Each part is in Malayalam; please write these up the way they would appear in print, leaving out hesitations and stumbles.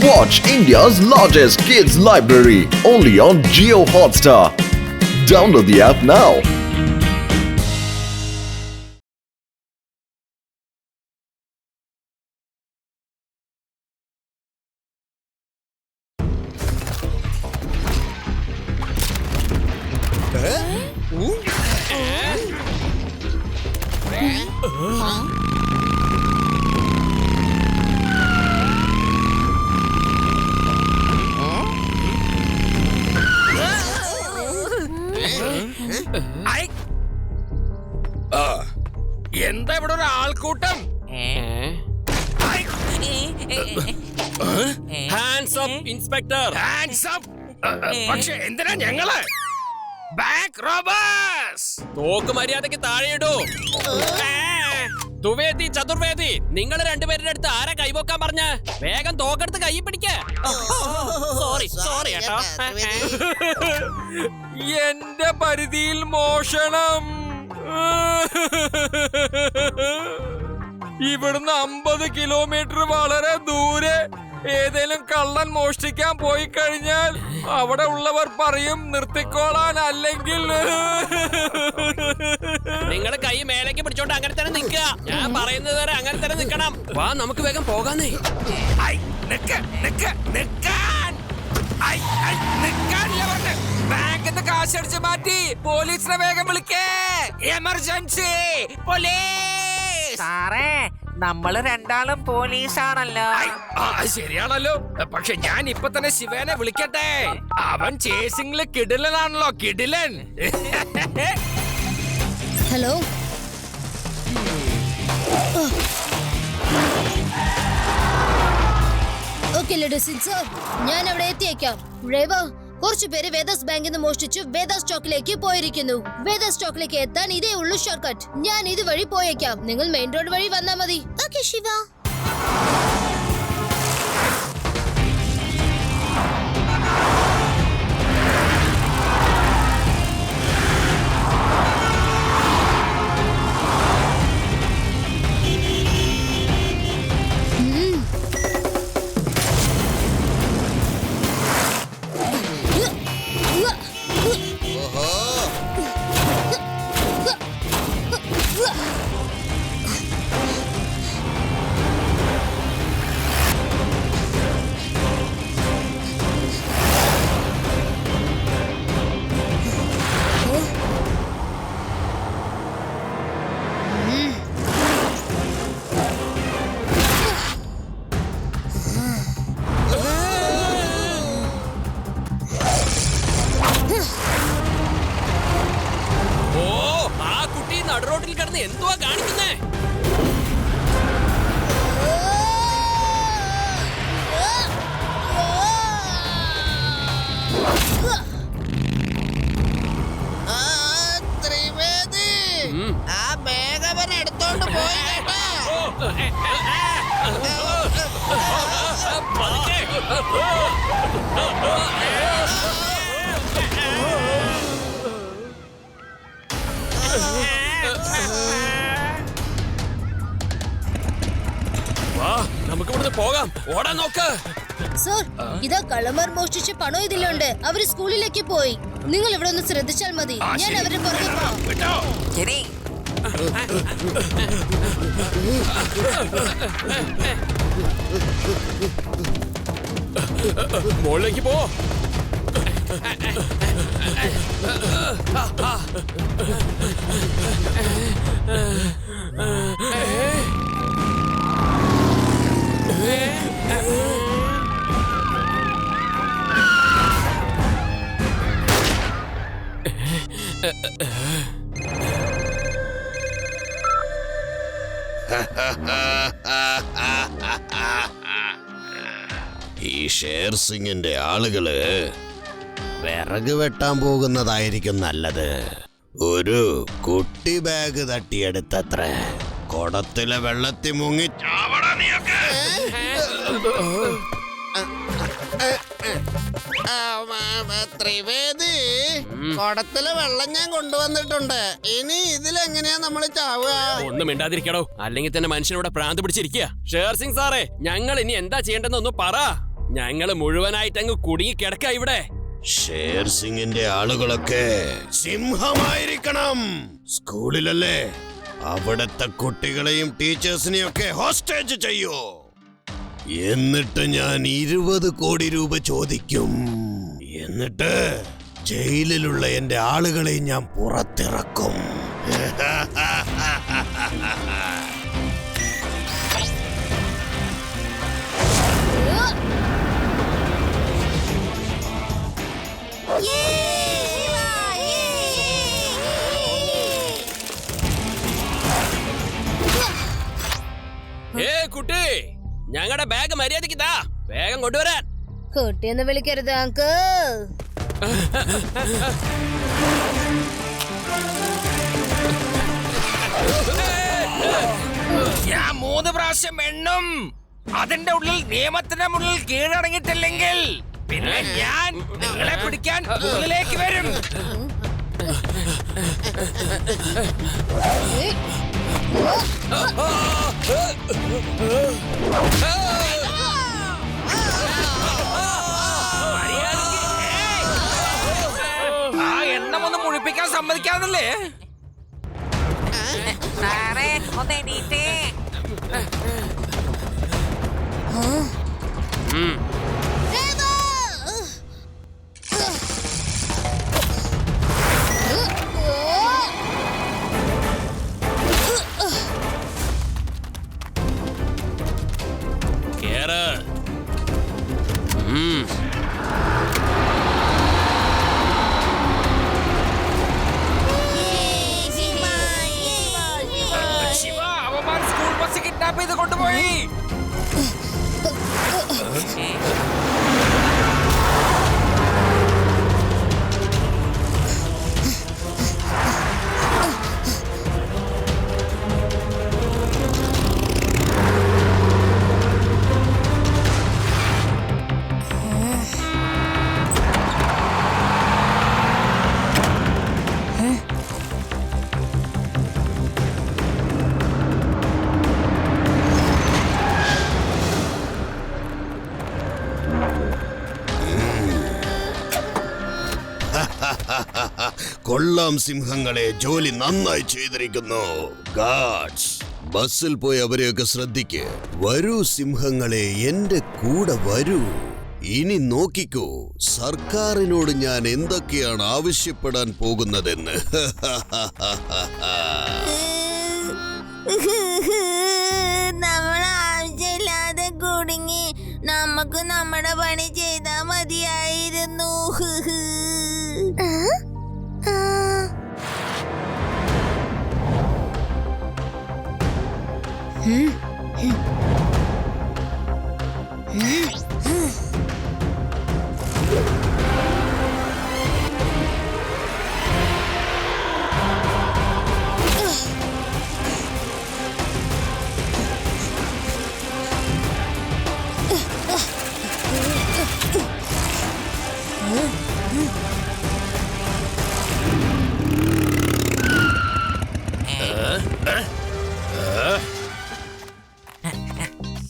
Watch India's largest kids library only on Jio Hotstar. Download the app now. എന്താ ഇവിടെ ഒരു ആൾക്കൂട്ടം? Hands up inspector. പക്ഷെ എന്തിനാ ഞങ്ങള്? Bank robbers! തോക്ക് മര്യാദക്ക് താഴെയിടൂ. തുവേദി, ചതുർവേദി, നിങ്ങൾ രണ്ടുപേരുടെ അടുത്ത് ആരാ കൈപോക്കാൻ പറഞ്ഞ? വേഗം തോക്കെടുത്ത് കൈ പിടിക്ക. സോറി ഏട്ടാ. എന്റെ പരിധിയിൽ മോഷണം. ഇവിടുന്ന് 50 കിലോമീറ്റർ വളരെ ദൂരെ ഏതേലും കള്ളൻ മോഷ്ടിക്കാൻ പോയി കഴിഞ്ഞാൽ അവിടെ ഉള്ളവർ പറയും നിർത്തിക്കോളാൻ, അല്ലെങ്കിൽ നിങ്ങൾ കൈ മേലേക്ക് പിടിച്ചോണ്ട് അങ്ങനെ തന്നെ നിൽക്കുക. ഞാൻ പറയുന്നത് വരെ അങ്ങനെ തന്നെ നിൽക്കണം. വാ, നമുക്ക് വേഗം പോകാന്നേ. ബാങ്കിന്ന് കാശടിച്ച് മാറ്റി പോലീസിനെ വേഗം വിളിക്കേ. Emergency police! സാറേ, നമ്മള് രണ്ടാളും പോലീസാണല്ലോ. ശരിയാണല്ലോ. പക്ഷെ ഞാൻ ഇപ്പൊ തന്നെ ശിവനെ വിളിക്കട്ടെ. അവൻ ചേസിംഗില് കിടിലനാണല്ലോ, കിടിലൻ. ഹലോ, ഓക്കെ ലിഡിസിൻ സർ, ഞാൻ അവിടെ എത്തിയേക്കാം. റേവ, കുറച്ചു പേര് വേദാസ് ബാങ്കിൽ നിന്ന് മോഷ്ടിച്ചു വേദാസ് സ്റ്റോക്കിലേക്ക് പോയിരിക്കുന്നു. വേദാസ് സ്റ്റോക്കിലേക്ക് എത്താൻ ഇതേ ഉള്ളൂ ഷോർട്ട് കട്ട്. ഞാൻ ഇതുവഴി പോയേക്കാം. നിങ്ങൾ മെയിൻ റോഡ് വഴി വന്നാ മതി. ഓക്കെ ശിവ. നടുറോട്ടിൽ കിടന്ന് എന്തുവാ കാണിക്കുന്നേ? ത്രിവേദി, ആ മേഘവൻ എടുത്തോണ്ട് പോയി കേട്ടോ. വാ, നമുക്ക് ഇവിടുന്ന് പോകാം. ഓടാൻ നോക്ക്. സർ, ഇതാ കള്ളന്മാർ മോഷ്ടിച്ച പണം ഇതിലുണ്ട്. അവര് സ്കൂളിലേക്ക് പോയി. നിങ്ങൾ ഇവിടെ ഒന്ന് ശ്രദ്ധിച്ചാൽ മതി. ഞാൻ അവരുടെ പുറകെ പോകാം. ശരി. മുകളിലേക്ക് പോ. ഈ ഷേർ സിംഗിന്റെ ആളുകള് വിറക് വെട്ടാൻ പോകുന്നതായിരിക്കും നല്ലത്. ഒരു കുട്ടി ബാഗ് തട്ടിയെടുത്തത്ര. കുടത്തിലെ വെള്ളത്തിൽ മുങ്ങി ചാവണ നീയൊക്കെ. ത്രിവേദി, കുടത്തില് വെള്ളം ഞാൻ കൊണ്ടുവന്നിട്ടുണ്ട്. ഇനി ഇതിലെങ്ങനെയാ നമ്മള് ചാവുക? ഒന്നും മിണ്ടാതിരിക്കടോ, അല്ലെങ്കിൽ തന്നെ മനുഷ്യനോട് പ്രാന്ത് പിടിച്ചിരിക്കുക. ഷേർ സിംഗ് സാറേ, ഞങ്ങൾ ഇനി എന്താ ചെയ്യേണ്ടെന്ന് ഒന്ന് പറ. ഞങ്ങള് മുഴുവനായിട്ട് അങ്ങ് കുടുങ്ങി കിടക്ക ഇവിടെ. ഷേർ സിംഗിന്റെ ആളുകളൊക്കെ സിംഹമായിരിക്കണം. സ്കൂളിലല്ലേ, അവിടത്തെ കുട്ടികളെയും ടീച്ചേഴ്സിനെയും ഒക്കെ ഹോസ്റ്റേജ് ചെയ്യൂ. എന്നിട്ട് ഞാൻ 20 കോടി രൂപ ചോദിക്കും. എന്നിട്ട് ജയിലിലുള്ള എന്റെ ആളുകളെ ഞാൻ പുറത്തിറക്കും. കുട്ടി, ഞങ്ങളുടെ ബാഗ് മര്യാദക്ക് താ, വേഗം കൊണ്ടുവരാൻ. കുട്ടിയെന്ന് വിളിക്കരുത് അങ്കിൾ. ഞാൻ 3 പ്രാവശ്യം എണ്ണും. അതിന്റെ ഉള്ളിൽ നിയമത്തിന്റെ മുന്നിൽ കീഴടങ്ങിയിട്ടില്ലെങ്കിൽ പിന്നെ ഞാൻ നിങ്ങളെ പിടിക്കാൻ ഉള്ളിലേക്ക് വരും. ആ എണ്ണം ഒന്ന് മുഴിപ്പിക്കാൻ സമ്മതിക്കാന്നല്ലേ? ശിവ, അവന്മാർ സ്കൂൾ ബസ് കിഡ്നാപ്പ് ചെയ്ത് കൊണ്ടുപോയി. കൊള്ളാം സിംഹങ്ങളെ, ജോലി നന്നായി ചെയ്തിരിക്കുന്നു. ഗാഡ്സ്, ബസ്സിൽ പോയി അവരെയൊക്കെ ശ്രദ്ധിക്ക്. വരൂ സിംഹങ്ങളെ, എന്റെ കൂടെ വരൂ. ഇനി നോക്കിക്കോ, സർക്കാരിനോട് ഞാൻ എന്തൊക്കെയാണ് ആവശ്യപ്പെടാൻ പോകുന്നതെന്ന്. നമ്മൾ ആവശ്യമില്ലാതെ കുടുങ്ങി. നമുക്ക് നമ്മുടെ പണി ചെയ്താ മതിയായിരുന്നു.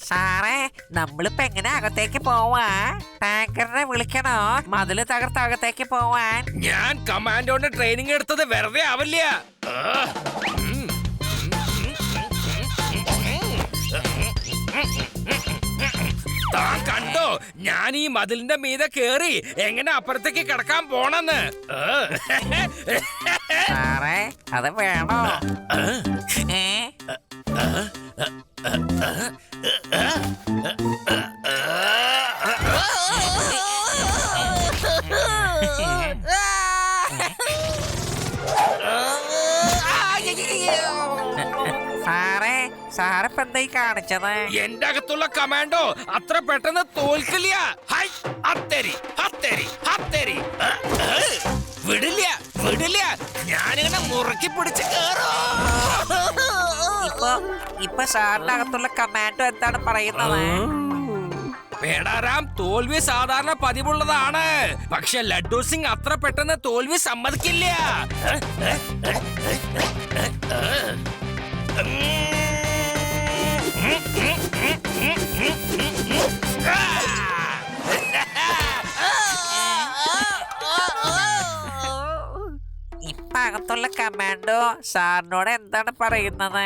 സാറേ, നമ്മളിപ്പോ എങ്ങനെ അകത്തേക്ക് പോവാ? ടാങ്കറിനെ വിളിക്കണോ മതില് തകർത്ത് അകത്തേക്ക് പോവാൻ? ഞാൻ കമാൻഡോന്റെ ട്രെയിനിങ് എടുത്തത് വെറുതെ ആവില്ല. താൻ കണ്ടോ ഞാൻ ഈ മതിലിന്റെ മീതെ കേറി എങ്ങനെ അപ്പുറത്തേക്ക് കിടക്കാൻ പോണെന്ന്? സാറേ, അത് വേണോ? സാറേ, സാറിപ്പോ എന്തായി കാണിച്ചത്? എന്റെ അകത്തുള്ള കമാൻഡോ അത്ര പെട്ടെന്ന് തോൽക്കില്ല. ഹൈ, ഹത്തരി, ഹത്തരി, ഹത്തരി. വിടില്ല, വിടില്ല. ഞാനിങ്ങനെ മുറുക്കി പിടിച്ച് കേറോ. ഇപ്പൊ സാറിന്റെ അകത്തുള്ള കമാൻഡോ എന്താണ് പറയുന്നത്? പേടാറാം, തോൽവി സാധാരണ പതിവുള്ളതാണ്. പക്ഷെ ലഡ്ഡു സിംഗ് അത്ര പെട്ടെന്ന് തോൽവി സമ്മതിക്കില്ല. സാഗത്തുള്ള കമാൻഡോ സാറിനോട് എന്താണ് പറയുന്നത്?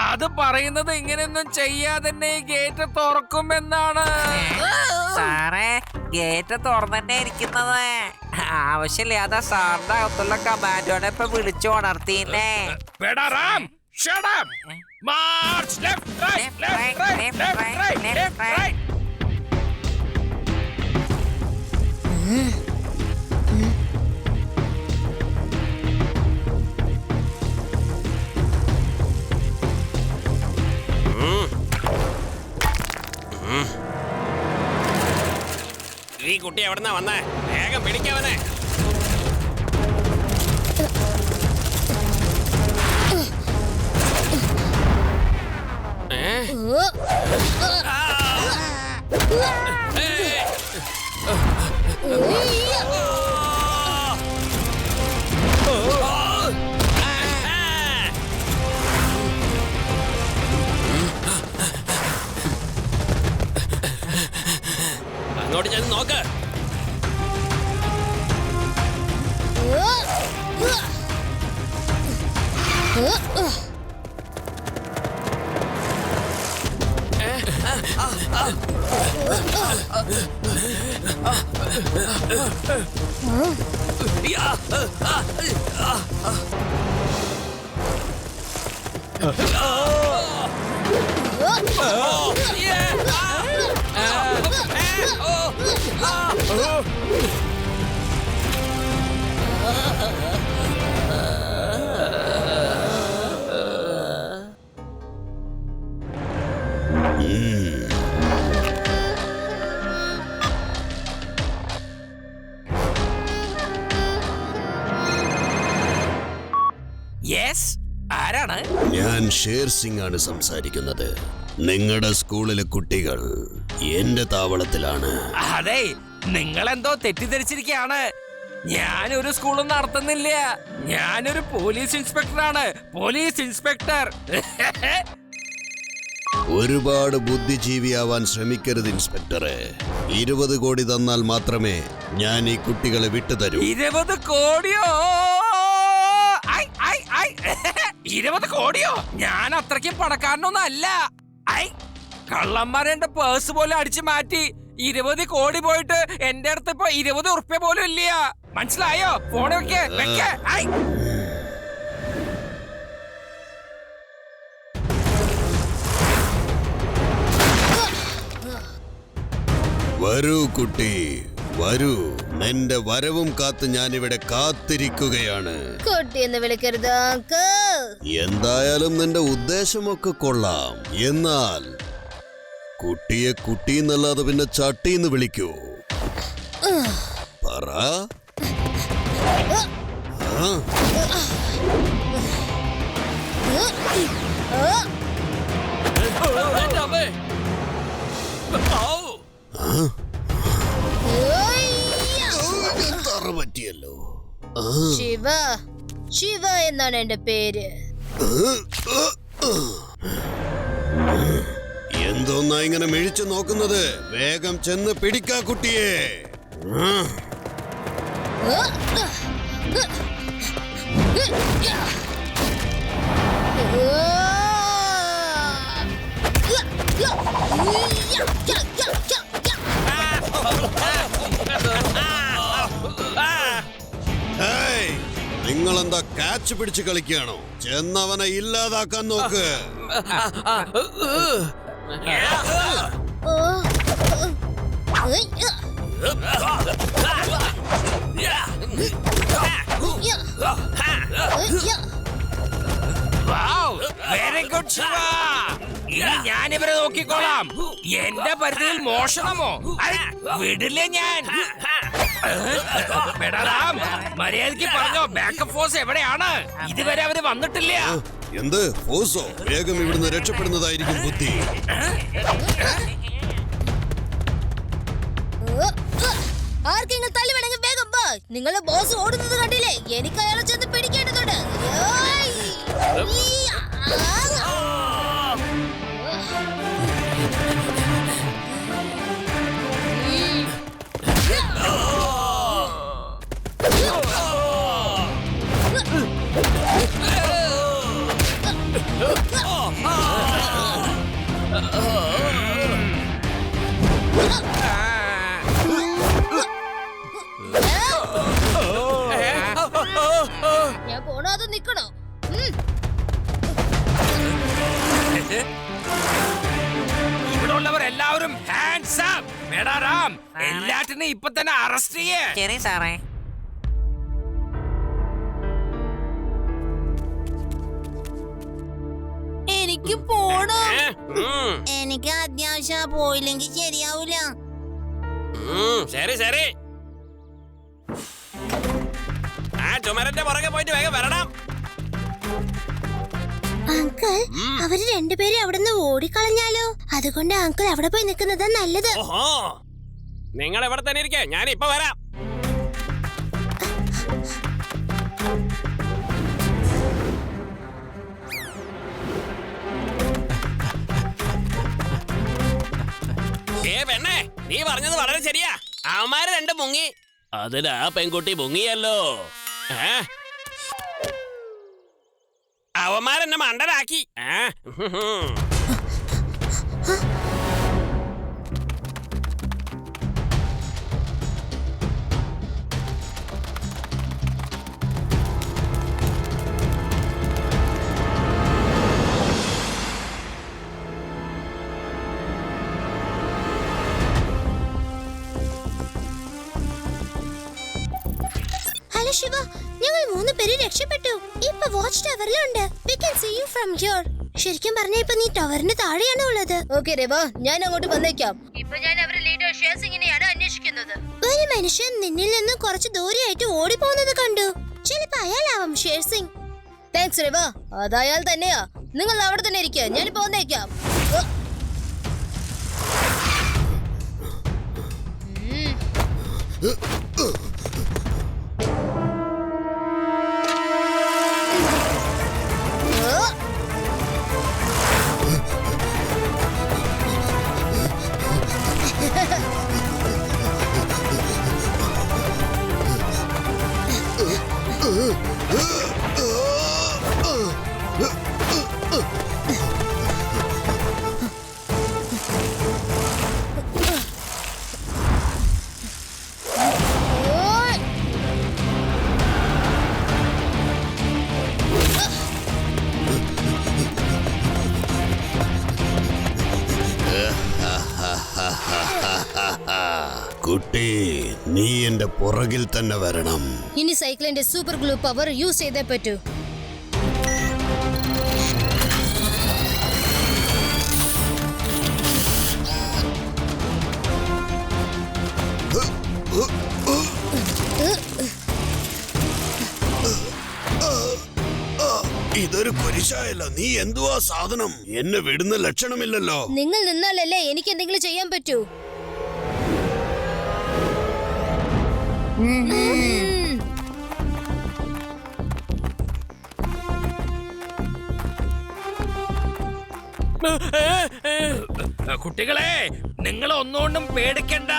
അത് പറയുന്നത് ഇങ്ങനെയൊന്നും ചെയ്യാതെ തന്നെ ഈ ഗേറ്റ് തുറക്കുമെന്നാണ്. സാറേ ഗേറ്റ് തുറന്നെ ഇരിക്കുന്നത്. ആവശ്യമില്ലാതെ സാറിന്റെ അകത്തുള്ള കമാൻഡോനെ ഇപ്പൊ വിളിച്ചു ഉണർത്തിയില്ലേ? Shut up! March left, right, left, right, left, right, left, right. ഈ കുട്ടി എവിടുന്നാ വന്നേ? വേഗം പിടിക്കവനെ. അങ്ങോട്ട് ചെന്ന് നോക്ക്. യെസ്, ആരാണ്? ഞാൻ ഷേർ സിംഗ് ആണ് സംസാരിക്കുന്നത്. നിങ്ങളുടെ സ്കൂളിലെ കുട്ടികൾ എന്റെ താവളത്തിലാണ്. അതെ, നിങ്ങളെന്തോ തെറ്റിദ്ധരിച്ചിരിക്കുകയാണ്. ഞാനൊരു സ്കൂളും നടത്തുന്നില്ല. ഞാനൊരു പോലീസ് ഇൻസ്പെക്ടറാണ്. Police inspector. ഒരുപാട് ബുദ്ധിജീവിയാവാൻ ശ്രമിക്കരുത് ഇൻസ്പെക്ടറെ. 20 കോടി തന്നാൽ മാത്രമേ ഞാൻ ഈ കുട്ടികളെ വിട്ടുതരൂ. 20 കോടിയോ? 20 കോടിയോ? ഞാൻ അത്രയ്ക്കും പണക്കാരനൊന്നും അല്ല. കള്ളന്മാരെ എന്റെ പേഴ്സ് പോലും അടിച്ചു മാറ്റി. 20 കോടി പോയിട്ട് എന്റെ അടുത്ത് ഇപ്പൊ 20 ഉറുപ്പ്യ പോലും ഇല്ല. മനസ്സിലായോ? ഫോൺ വെക്കേ. വരൂ കുട്ടി, വരൂ. നിന്റെ വരവും കാത്ത് ഞാനിവിടെ കാത്തിരിക്കുകയാണ്. കുട്ടി എന്ന് വിളിക്കരുത് അങ്കിൾ. എന്തായാലും നിന്റെ ഉദ്ദേശമൊക്കെ കൊള്ളാം. എന്നാൽ കുട്ടിയെ കുട്ടി എന്നല്ലാതെ പിന്നെ ചട്ടിന്ന് വിളിക്കൂ. പറ. പറ്റിയല്ലോ. ശിവ എന്നാണ് എന്റെ പേര്. എന്തോന്നാ ഇങ്ങനെ മിഴിച്ചു നോക്കുന്നത്? വേഗം ചെന്ന് പിടിക്കാ കുട്ടിയെ. നിങ്ങളെന്താ കാച്ച് പിടിച്ച് കളിക്കുകയാണോ? ചെന്നവനെ ഇല്ലാതാക്കാൻ നോക്ക്. Very good Shiva. ഇനി ഞാനിവരെ നോക്കിക്കോളാം. എന്റെ പരിധിയിൽ മോഷണമോ? വിടില്ലേ ഞാൻ. മര്യാദക്ക് പറഞ്ഞോ, ബാക്കപ്പ് ഫോഴ്സ് എവിടെയാണ്? ഇതുവരെ അവര് വന്നിട്ടില്ല. എന്ത് ഫോഴ്സോ? വേഗം ഇവിടുന്ന് രക്ഷപ്പെടുന്നതായിരിക്കും ബുദ്ധി. ആർക്കെങ്കിലും തള്ളി വേണമെങ്കിൽ വേഗം പോ. നിങ്ങളെ ബോസ് ഓടുന്നത് കണ്ടില്ലേ? എനിക്ക് അയാളെ ചെന്ന് പിടിക്കേണ്ടതുണ്ട്. ഞാൻ പോണാതെ നിക്കണോ? ഇവിടെ ഉള്ളവർ എല്ലാവരും ഹാൻഡ്സ് അപ്പ്. മേഡാറാം, എല്ലാറ്റിനും ഇപ്പൊ തന്നെ അറസ്റ്റ് ചെയ്യേ. ശരി സാറേ. എനിക്ക് പോണം. എനിക്ക് അത്യാവശ്യം പോയില്ലെങ്കിൽ ശരിയാവൂല. ശരി ശരി. ആ ചുമരന്റെ പുറകെ പോയിട്ട് വേഗം വരണം. അങ്കിൾ, അവര് രണ്ടുപേരും അവിടുന്ന് ഓടിക്കളഞ്ഞാലോ? അതുകൊണ്ട് അങ്കിൾ അവിടെ പോയി നിൽക്കുന്നതാ നല്ലത്. ഓഹോ, നിങ്ങൾ ഇവിടെ തന്നെ ഇരിക്കേ, ഞാൻ ഇപ്പൊ വരാം. പെണ്ണേ, നീ പറഞ്ഞത് വളരെ ശരിയാ. അവന്മാര് രണ്ട് മുങ്ങി. അതിലാ പെൺകുട്ടി മുങ്ങിയല്ലോ. അവന്മാരെന്നെ മണ്ടനാക്കി. ഹലോ ശിവ, ഞങ്ങൾ 3 പേര് രക്ഷപ്പെട്ടു. ഇപ്പൊ watch ടവറിലുണ്ട്. We can see you from here. ശരിക്കും പറഞ്ഞ ഇപ്പൊ നീ ടവറിന് താഴെയാണ് ഉള്ളത്. ഓക്കേ രവ, ഞാൻ അങ്ങോട്ട് വന്നേക്കാം. ഇപ്പൊ ഞാൻ അവരുടെ ലീഡർ ഷേർസിംഗിനെയാണ് അന്വേഷിക്കുന്നത്. ഒരു മനുഷ്യൻ നിന്നിൽ നിന്ന് കുറച്ച് ദൂരെയായിട്ട് ഓടിപ്പോകുന്നത് കണ്ടു. ചിലപ്പോ അയാളാവും ഷേർസിംഗ്. താങ്ക്സ് രവ, അത് അയാൾ തന്നെയാ. നിങ്ങൾ അവിടെ തന്നെ ഇരിക്കുക, ഞാനിപ്പോ വന്നേക്കാം. കുട്ടി, നീ എന്റെ പുറകിൽ തന്നെ വരണം. ഇനി സൈക്കിളിന്റെ സൂപ്പർ ഗ്ലൂ പവർ യൂസ് ചെയ്തേ പറ്റൂ. ഇതൊരു കുരിശായല്ല. നീ എന്തുവാ സാധനം? എന്നെ വിടുന്ന ലക്ഷണമില്ലല്ലോ. നിങ്ങൾ നിന്നാലല്ലേ എനിക്ക് എന്തെങ്കിലും ചെയ്യാൻ പറ്റൂ. കുട്ടികളെ, നിങ്ങൾ ഒന്നുകൊണ്ടും പേടിക്കണ്ട.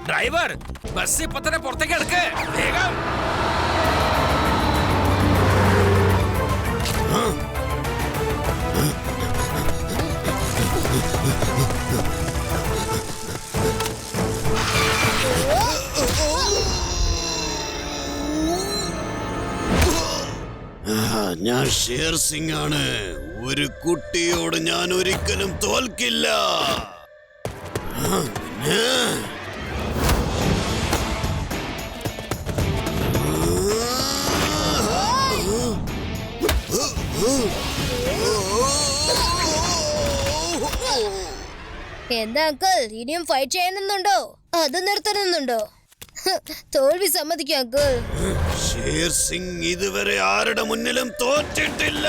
ഡ്രൈവർ, ബസ് ഇപ്പൊ തന്നെ പുറത്തേക്ക് എടുക്ക്, വേഗം. ഞാൻ ഷേർ സിംഗ് ആണ്. ഒരു കുട്ടിയോട് ഞാൻ ഒരിക്കലും തോൽക്കില്ല. എന്താ അങ്കിൾ, ഇനിയും ഫൈറ്റ് ചെയ്യണമെന്നുണ്ടോ? അത് നിർത്തണമെന്നുണ്ടോ? തോൽവി സമ്മതിക്കും അങ്കിൾ. ഷേർ സിംഗ് ഇതുവരെ ആരുടെ മുന്നിലും തോറ്റിട്ടില്ല.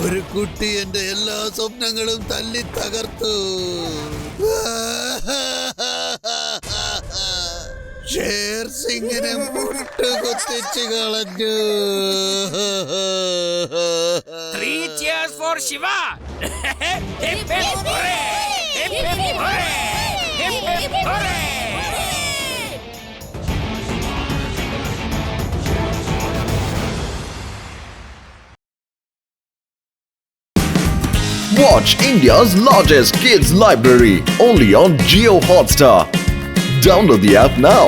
ഒരു കുട്ടി എന്റെ എല്ലാ സ്വപ്നങ്ങളും തല്ലി തകർത്തു. ഷേർ സിംഗിനെ മുട്ടുകുത്തിച്ചു കളഞ്ഞു. 3 cheers for Shiva. Hip hip hooray! Hip hip hooray! Hip hip hooray! Watch India's largest kids library only on Jio Hotstar. Download the app now.